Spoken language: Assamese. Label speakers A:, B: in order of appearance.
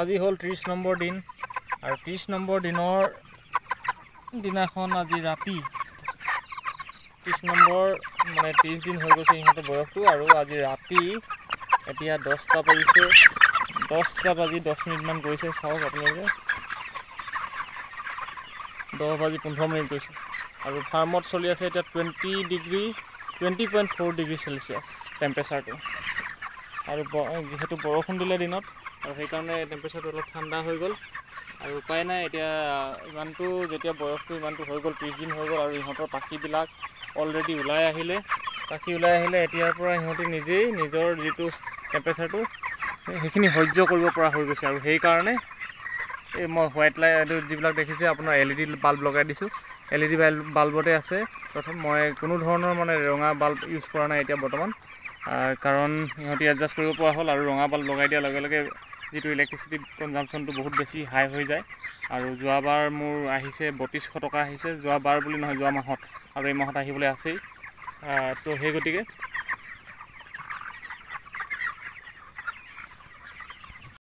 A: আজি হ'ল 30 নম্বৰ দিন আৰু 30 নম্বৰ দিনৰ দিনাখন আজি ৰাতি 30 নম্বৰ মানে 30 দিন হৈ গৈছে ইহঁতৰ বয়সটো আৰু আজি ৰাতি এতিয়া 10টা বাজিছে 10টা বাজি 10 মিনিটমান গৈছে চাওক আপোনালোকে 10 বাজি 15 মিনিট গৈছে আৰু ফাৰ্মত চলি আছে এতিয়া 20.4 ডিগ্ৰী চেলচিয়াছ টেম্পাৰেচাৰটো আৰু যেহেতু বৰষুণ দিলে দিনত আৰু সেইকাৰণে টেম্পাৰেচাৰটো অলপ ঠাণ্ডা হৈ গ'ল আৰু উপায় নাই এতিয়া ইমানটো যেতিয়া বয়সটো ইমানটো হৈ গ'ল 30 দিন হৈ গ'ল আৰু ইহঁতৰ পাখিবিলাক অলৰেডি ওলাই আহিলে এতিয়াৰ পৰা ইহঁতে নিজেই নিজৰ যিটো টেম্পাৰেচাৰটো সেইখিনি সহ্য কৰিব পৰা হৈ গৈছে আৰু সেইকাৰণে এই মই হোৱাইট লাইট যিবিলাক দেখিছে আপোনাৰ LED বাল্ব লগাই দিছোঁ LED বাল্বতে আছে প্ৰথম মই কোনো ধৰণৰ মানে ৰঙা বাল্ব ইউজ কৰা নাই এতিয়া বৰ্তমান কাৰণ ইহঁতি এডজাষ্ট কৰিব পৰা হ'ল আৰু ৰঙা বাল্ব লগাই দিয়াৰ লগে লগে যিটো ইলেক্ট্ৰিচিটি কনজাম্পশ্যনটো বহুত বেছি হাই হৈ যায় আৰু যোৱাবাৰ মোৰ আহিছে 3200 টকা আহিছে যোৱাবাৰ বুলি নহয় যোৱা মাহত আৰু এই মাহত আহিবলৈ আছেই তো সেই গতিকে